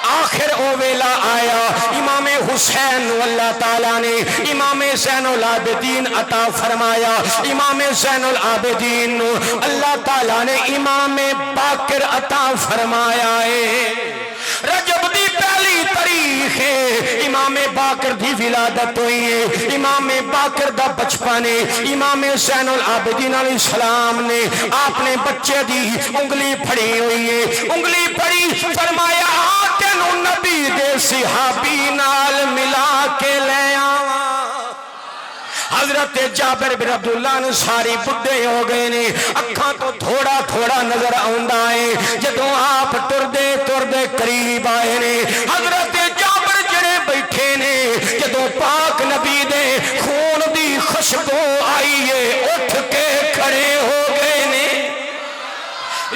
आखिर ओ वेला आया, इमाम हुसैन अल्लाह ताला ने इमाम ज़ैनुल आबिदीन अता फरमाया। इमाम ज़ैनुल आबिदीन अल्लाह ताला ने इमाम बाकर अता फरमाया है। रजब दी पहली तारीख है, इमाम बाकर दी विलादत हुई है, इमाम बाकर दा बचपन है। इमाम ज़ैनुल आबिदीन अलैहिस्सलाम ने आपने बच्चे दी उंगली फड़ी हुई है, उंगली फड़ी, फरमाया तेनू नबी दे सहाबी नाल मिला के ले आवा। हजरत जाबिर बिन अब्दुल्ला अंसारी बुढ़े हो गए ने, अखां तो थोड़ा थोड़ा नजर आउंदा है। जदों आप टुरदे टुरदे करीब आए ने, हजरत जाबिर जड़े बैठे ने, जदों पाक नबी दे खून दी खुशबू आई है, उठ के खड़े हो गए ने,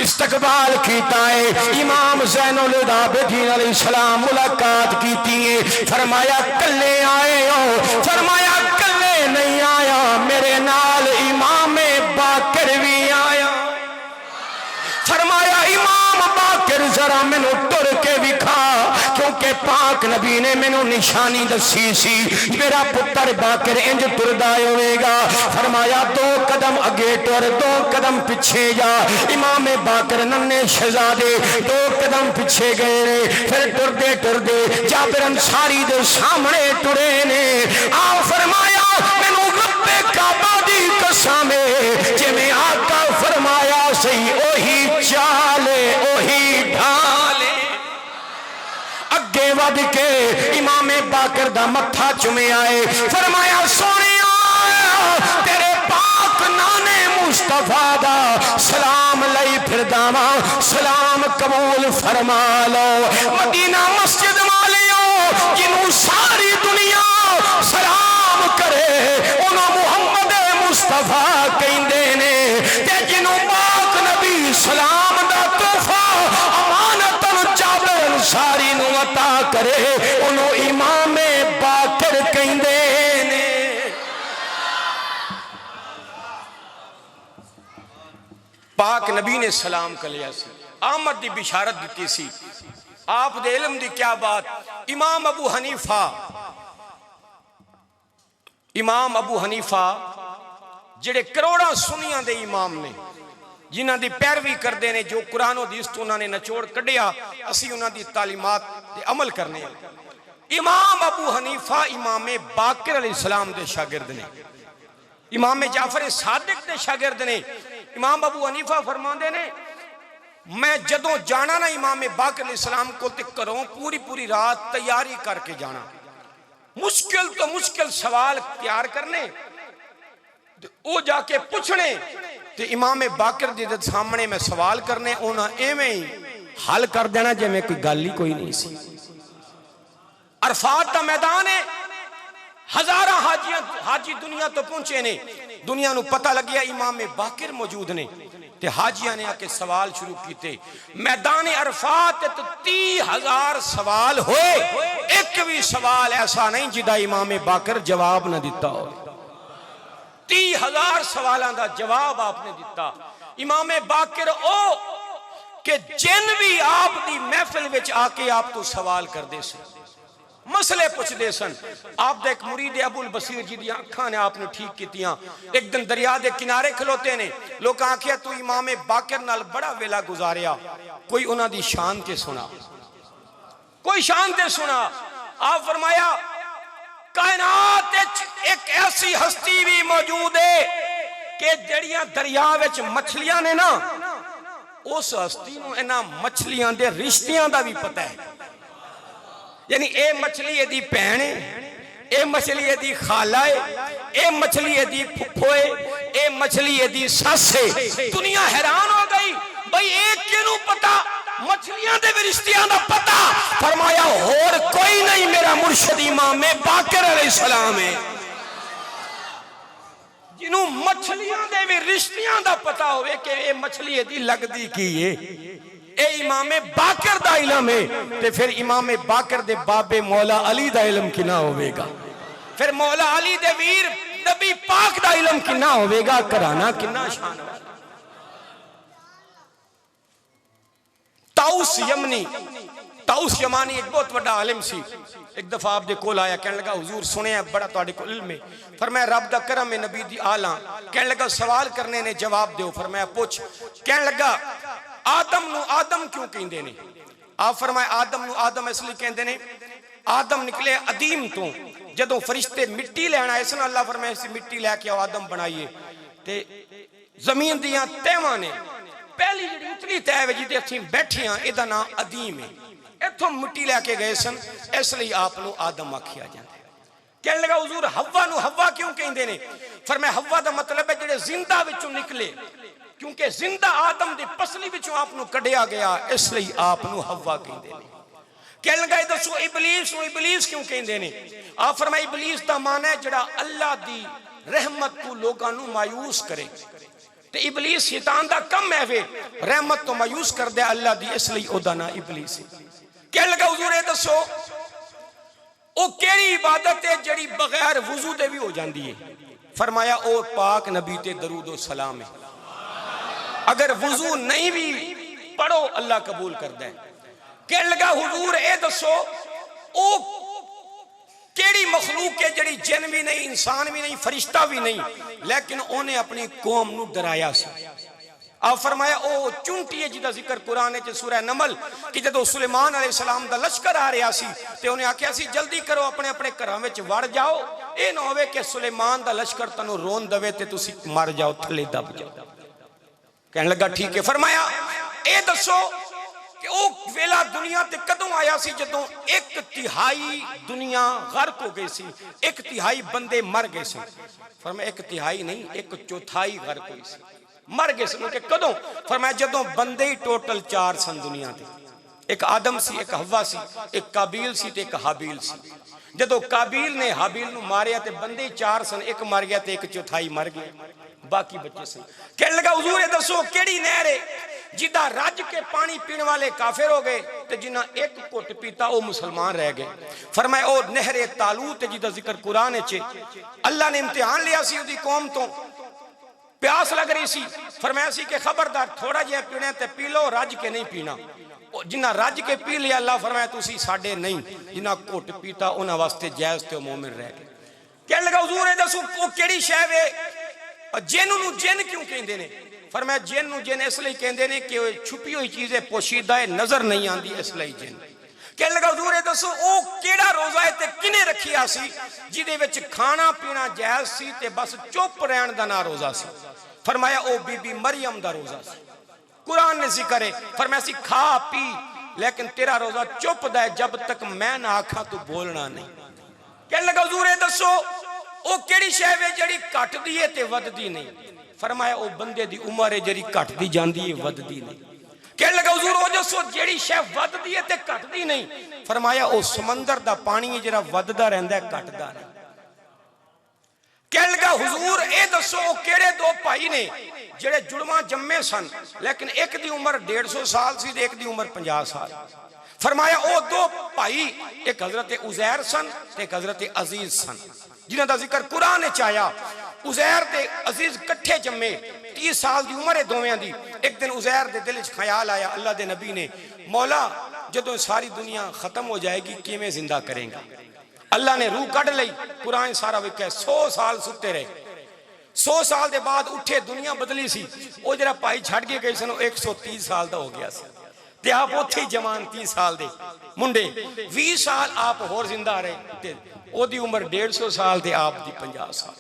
इस्तकबाल कीता है। इमाम ज़ैनुल आबिदीन अलैहिस्सलाम मुलाकात कीती है। फरमाया कल्ले आए हो, फरमाया कल्ले नहीं आया, मेरे नाल इमाम बाकर भी आया। फरमाया इमाम बाकर जरा मैनू टुर के विखा, क्योंकि पाक नबी ने मैनू निशानी दसी सी मेरा पुत्र बाकर इंज टुरदा होवेगा। फरमाया दो कदम अगे टुर, दो कदम पीछे जा। इमाम बाकर नन्हे शहजादे दो कदम पीछे गए, फिर टुरदे टुरदे जाबिर अंसारी दे सामने टुरे ने। आ फरमाया मैनू रब्बे काबा दी कसम है, जिवें आका फरमाया सही ओही चाले ओही ढाले। अगे वध के इमाम बाकर दा मत्था चुमे आए, फरमाया सोनिया तेरे पाक नाने मुस्तफा दा सलाम लई फिरदावा, सलाम कबूल फरमा लो। मदीना मस्जिद वालियो जिन्हों सारी दुनिया सलाम करे उन्हों मुहम्मद मुस्तफा कहंदे ने, ते जिन्हों पाक नबी सलाम दा तोहफा अमानत जाबिर अंसारी नूं अता करे उन्हों इमाम बाकर कहंदे ने। पाक नबी ने सलाम कलिया सी, आमद की बिशारत दी सी, आप दे इल्म दी क्या बात। इमाम अबू हनीफा जिहड़े करोड़ों सुनियां दे इमाम ने, जिन्हां दी पैरवी करते हैं, जो कुरान हदीस तो उन्होंने निचोड़ कढ़िया, असी उन्हां दी तालीमात ते अमल करने। इमाम अबू हनीफा इमाम बाकर अलैहिस्सलाम दे शागिर्द ने, इमाम जाफर सादिक दे शागिर्द ने। इमाम अबू हनीफा फरमाते ने मैं जदों जाना ना इमाम बाकर अलैहिस्सलाम को ते घरों पूरी पूरी रात तैयारी करके जाना, मुश्किल तो मुश्किल सवाल तैयार करने, वो जाके पूछने, ते इमाम बाकर दे सामने मैं सवाल करने, उन्हें एवें ही हल कर देना जिवें कोई गल ही कोई नहीं सी। अरफात का मैदान है, हजारां हाजी दुनिया तो पहुंचे ने, दुनिया नूं पता लग्या इमाम बाकर मौजूद ने, ते हाजियां ने आके सवाल शुरू किए। मैदान अरफात तो 30,000 सवाल होए, एक भी सवाल ऐसा नहीं जिदा इमाम बाकर जवाब न दिता हो। 30,000 सवालों का जवाब आपने दिता। इमाम बाकर ओ कि जिन भी आप दी महफिल विच आके आप तो सवाल करते सन, मसले पूछते सन। आप दे एक मुरीद अबुल बसीर जी दी अखां ने आपने ठीक कीतियां। एक दिन दरिया के किनारे खलोते ने, लोग आखिया तू इमाम बाकर नाल बड़ा वेला गुजारिया, कोई उन्हां दी शान ते सुना, कोई शान ते सुना। आप फरमाया कायनात एक ऐसी हस्ती भी मौजूद है कि जड़ियां दरिया विच मछलियां ने ना, उस हस्ती नूं इन्हां मछलियां दे रिश्तियां दा भी पता है। यानी ए मछली एदी भैन है, ए मछली एदी खाला है, ए मछली एदी फुफो है, ए मछली एदी सस है। दुनिया हैरान हो गई, भाई एक किनू पता, मछलियां दे भी रिश्तियां दा पता। फरमाया होर कोई नहीं, मेरा मुर्शिद इमाम बाकर अलैहिस्सलाम है, जिन्हों मछलियां दे भी रिश्तियां दा पता होवे कि ये मछली एदी लगदी की है। ए इमाम बाकर दा इलम है, ते फिर इमाम बाकर दे बाबे मौला अली दा इलम किना होवेगा, फिर मौला अली दे वीर नबी पाक दा इलम किना होवेगा, कराना किना शान है। ताउस यमनी, ताउस यमानी एक बहुत बड़ा आलिम सी। एक दफा आप दे कोल आया, कहने लगा हुजूर सुने बड़ा तुहाडे कोल इल्म है। फरमाया रब दा करम है, नबी दी आला। कहने लगा सवाल करने ने जवाब दो। फरमाया पूछ। कहने लगा आदम नु आदम क्यों कहंदे ने? आप फरमाया आदम नु आदम इसलिए कहंदे ने, आदम निकले अदीम तो। जदों फरिश्ते मिट्टी लैण आए सन, अल्लाह फरमाया इस मिट्टी लैके आओ, आदम बनाइए। ते जमीन दियां तहवां ने पहली जिहड़ी उतली तह जिहदे असीं बैठे हां, इहदा नाम अदीम है। इत्थों मिट्टी लैके गए सन, इसलिए आप नूं आदम आखिया जांदा है। कहने लगा हुजूर हव्वा नूं हव्वा क्यों कहंदे ने? फरमाया हव्वा दा मतलब है जिहड़े जिंदा विचों निकले, क्योंकि जिंदा आदम दी पसली विचों आप नूं कढ़िया गया, इसलिए आप नूं हव्वा कहंदे ने। कहने लगा दसो इबलीस नूं इबलीस क्यों कहंदे ने? आप फरमाया इबलीस दा माना है जिहड़ा अल्लाह दी रहमत तों लोकां नूं मायूस करे। ते इबलीस शैतान दा कम है वे रहमत तो मायूस कर दे अल्लाह दी, इसलिए ओदा नाम इबलीस है। कहने लगा हुजूर ये दसो ओ केड़ी इबादत है जिहड़ी बगैर वुजू दे भी हो जाती है? फरमाया ओ पाक नबी ते दरूद व सलाम है। अगर वुजू नहीं भी पढ़ो अल्लाह कबूल करदा है। कहने लगा हुजूर ये दसो ओ केड़ी मखलूक है जिहड़ी जिन भी नहीं, इंसान भी नहीं, फरिश्ता भी नहीं, लेकिन उन्हें अपनी कौम नूं डराया सी। आप फरमाया ओ चुंटी है जिहदा जिक्र कुरान च सूरह नमल कि जदों सुलेमान अलैहिस्सलाम दा लश्कर आ रहा सी ते उन्हें आख्या सी जल्दी करो अपने अपने घरां विच वड़ जाओ, ये ना होवे कि सुलेमान दा लश्कर तैनूं रोन दवे ते तुसीं मर जाओ, थल्ले दब जाओ। कहने लगा ठीक है। फरमाया ए दसो कि ओ वेला दुनिया ते कदों आया सी जदों 1/3 दुनिया गर्क हो गई सी, 1/3 बंदे मर गए सी। फरमाया 1/3 नहीं, 1/4 गर्क हुई सी, मर गए सन कि कदों? फरमाया जदों बंदे ही टोटल 4 सन दुनिया ते, एक आदम सी, एक हव्वा सी, एक काबिल सी ते एक हाबिल सी। जदों काबिल ने हाबिल नूं मारिया ते बंदे 4 सन, एक मर गया ते 1/4 मर गए, बाकी बच्चे सन। कहने लगा हुजूर ये दसो केड़ी नहर है जिदा रज के पानी पीने वाले काफिर हो गए ते जिन्ना एक घुट पीता वो मुसलमान रह गए? फरमाया ओ नहरे तालूत जिदा जिक्र कुरान च अल्लाह ने इम्तिहान लिया सी उदी कौम तो, प्यास लग रही सी। फरमाया सी कि खबरदार थोड़ा जिहा पीना ते पी लो, रज के नहीं पीना। जिन्ना रज के पी लिया अल्लाह फरमाया तुसी साडे नहीं, जिन्ना घुट पीता उन्हां वास्ते जायज ते मोमिन रह गए। कहने लगा हुजूर ये दसो ओ केड़ी शै वे? जिन नूं जिन क्यों कहंदे ने? फरमाया जिन नूं जिन इसलिए कहंदे ने कि छुपी हुई चीज़ पोशीदा है, नजर नहीं आती, इसलिए जिन। कहने लगा हुजूर ये दसो ओ केड़ा रोजा है ते किने रखिया सी जिहदे विच खाना पीना जायज सी ते बस चुप रहण दा ना रोजा सी? फरमाया ओ बीबी मरियम दा रोजा सी। कुरान ने जिक्र है, फरमाया सी खा पी लेकिन तेरा रोजा चुप दा है जब तक मैं ना आखा तू बोलना नहीं। कहने लगा हुजूर ये दसो ओ केड़ी शै वे जिहड़ी घटदी है ते वधदी नहीं? फरमाया ओ बंदे दी उम्र है जिहड़ी घटदी जांदी है, वधदी नहीं। कहने लगा हुजूर ओ दसो जिहड़ी शै वधदी है ते घटदी नहीं? फरमाया ओ समंदर दा पानी है जिहड़ा वधदा रहिंदा है, घटदा नहीं। कहने लगा हुजूर ए दसो ओ केड़े दो भाई ने जिहड़े जुड़वा जम्मे सन, लेकिन एक दी उम्र 150 साल सी ते एक दी उम्र 50 साल? फरमाया ओ दो भाई, एक हजरत उजैर सन ते एक हजरत अजीज सन, जिन्हां दा जिक्र कुरान विच आया। उजैर ते अजीज कट्ठे जम्मे, 30 साल की उम्र है दोवें दी। एक दिन उजैर दे दिल च ख्याल आया, अल्लाह दे नबी ने, मौला जदों सारी दुनिया खत्म हो जाएगी किवें जिंदा करेंगे? अल्लाह ने रूह कढ़ लई। कुरान सारा विख्या 100 साल सुते रहे। 100 साल के बाद उठे, दुनिया बदली सी। वो जरा भाई छड़ के गए सन 130 साल का हो गया सी, ते आप उत्थे ही जवान 30 साल दे मुंडे। 20 साल आप होर जिंदा रहे ते ओदी उम्र 150 साल ते आप दी 50 साल।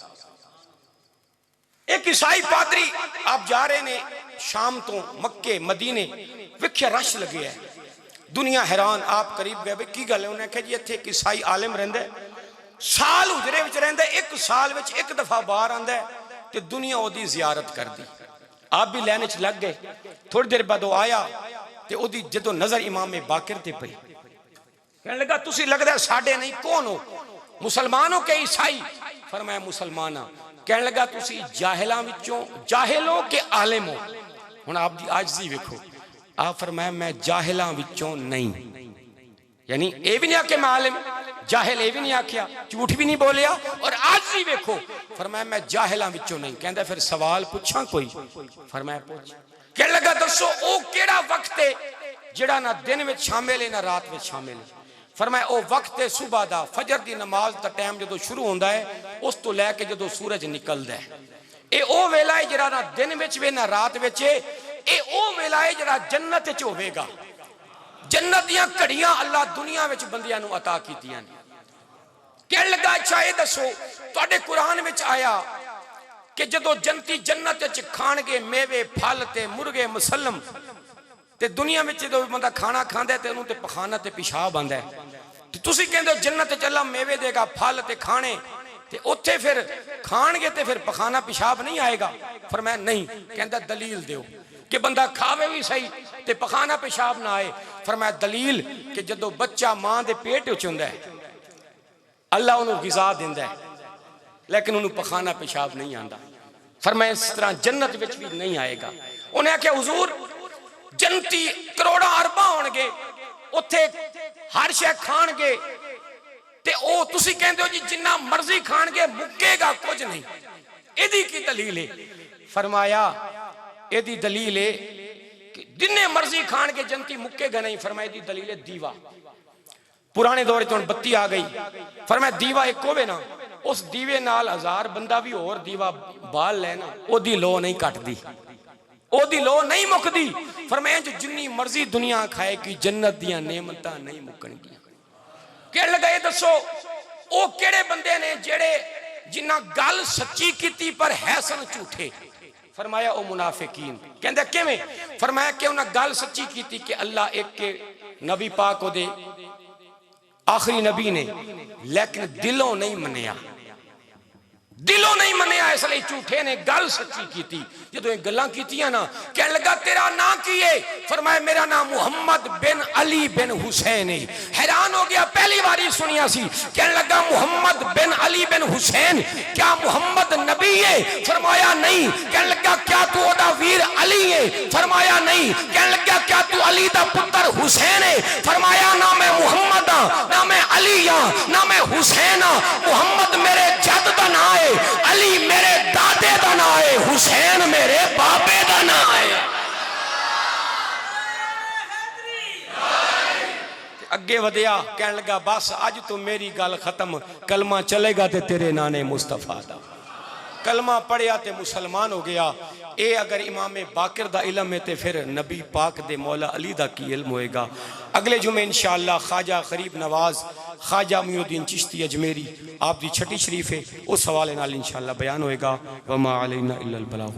एक ईसाई पादरी आप जा रहे ने शाम तो मक्के मदीने, विख्या रश लगे है, दुनिया हैरान। आप करीब गए, की गल है? उन्हें कहा जी इत्थे एक ईसाई आलिम रहिंदा है, साल हुजरे विच रहिंदा है, एक साल विच एक दफा बाहर आंदा है ते दुनिया ओदी जियारत करदी। आप भी लैन च लग गए। थोड़ी देर बाद वो आया ते ओदी जदों नजर इमाम बाकिर ते पई, कहने लगा तुसी लगदा है साडे नहीं, कौन हो? मुसलमान हो के ईसाई? फरमाया मुसलमान हां। कहने लगा तुसी जाहिलां विचों जाहिल हो के आलिम हो? हुण आप दी आजजी वेखो। आप फरमाया मैं जाहिलां विचों नहीं, यानी ये भी नहीं आखे मैं आलिम, जाहिल ये भी नहीं आख्या, झूठ भी नहीं बोलिया, और आजजी वेखो। फरमाया मैं जाहिलां विचों नहीं। कहंदा फिर सवाल पूछां कोई? फरमाया पूछ। कहने लगा दसो ओ केड़ा वक्त है जेड़ा ना दिन विच शामिल है ना रात विच शामिल है? फरमाया ओ वक्त है सुबह दा, फजर दी नमाज दा टाइम जदों शुरू होंदा है उस तो लैके जदों सूरज निकलदा है। ए ओ वेला है जेड़ा ना दिन विच वे ना रात विच है। ए ओ वेला है जेड़ा जन्नत विच होवेगा। जन्नत दियां घड़ियां अल्लाह दुनिया विच बंदियां नूं अता कीतियां ने। कहने लगा अच्छा ये दसो तुहाडे कुरान विच आया कि जदों जन्नती जन्नत विच खाणगे मेवे फल ते मुर्गे मुसल्लम, ते दुनिया में जो बंदा खाना खांदा है ते उन्होंने पखाना ते पेशाब आंदा है, ते तुसी कहंदे हो जन्नत च अल्लाह मेवे देगा फल ते खाने, ते उत्थे फिर खाणगे ते फिर पखाना पेशाब नहीं आएगा? फरमाया नहीं। कहंदा दलील दियो कि बंदा खावे भी सही ते पखाना पेशाब ना आए। फरमाया दलील कि जदों बच्चा मां दे पेट विच हुंदा है अल्लाह उन्होंने गिज़ा दिंदा है, लेकिन उन्होंने पखाना पेशाब नहीं आंदा। फरमाया इस तरह जन्नत विच भी नहीं आएगा। उन्हें आख्या हुजूर जन्नती करोड़ा अरबा होणगे, उत्थे हर शै खाणगे, ते ओ तुसी कहंदे हो जी जिन्ना मर्जी खाणगे मुक्केगा कुछ नहीं, एदी की दलील है? फरमाया एदी दलील है कि जिन्ने मर्जी खाणगे जन्नती मुक्केगा नहीं। फरमाया दी दलील है दीवा। पुराने दौर च हुण बत्ती आ गई। फरमाया दीवा एक होवे ना, उस दीवे नाल 1000 बंदा भी होर दीवा बाल लेना, ओदी लो नहीं कटदी, ओदी लो नहीं मुकदी। फरमाया जो जिन्नी मर्जी दुनिया खाए कि जन्नत दियां नेमतां नहीं मुकणगियां। कहने लगा ये दसो ओ केड़े बंदे ने जेड़े जिन्ना गल सच्ची कीती पर है सन झूठे? फरमाया ओ मुनाफिकीन। कहंदे किवें? फरमाया कि उन्हां गल सच्ची कीती कि अल्लाह एक के नबी पाक ओदे आखिरी नबी ने, लेकिन दिलों नहीं मनिया, दिलों नहीं मनिया, इसलिए झूठे ने गल सच्ची की। जो गल्लां कीतियां ना, कहने लगा तेरा नाम की है? फरमाया मेरा नाम मुहम्मद बिन अली बिन हुसैन है। हैरान हो गया, पहली बारी सुनिया सी। कहने लगा मुहम्मद बिन अली बिन हुसैन, क्या मुहम्मद नबी है? फरमाया नहीं। कहने लगा क्या तू ओदा वीर अली है? फरमाया नहीं। कहने लगा क्या तू अली दा पुत्र हुसैन है? फरमाया ना मैं मुहम्मद हां, ना मैं अली हां, ना मैं हुसैन हां। मुहम्मद मेरे जद दा नाम है, अली मेरे दादे दा नाम है, हुसैन मेरे बाबे दा नाम है। अगे वधिया, कहने लगा बस अज तो मेरी गल खत्म, कलमा चलेगा ते तेरे नाने मुस्तफा दा। कलमा पढ़िया ते मुसलमान हो गया। ए अगर इमाम बाकिर दा इल्म है ते फिर नबी पाक दे मौला अली दा की इल्म होएगा। अगले जुमे इंशाअल्लाह ख्वाजा गरीब नवाज ख्वाजा मुईनुद्दीन चिश्ती अजमेरी आप दी छठी शरीफ है, उस हवाले नाल इंशाअल्लाह बयान होएगा। वमा अलैना इल्लल बलाग।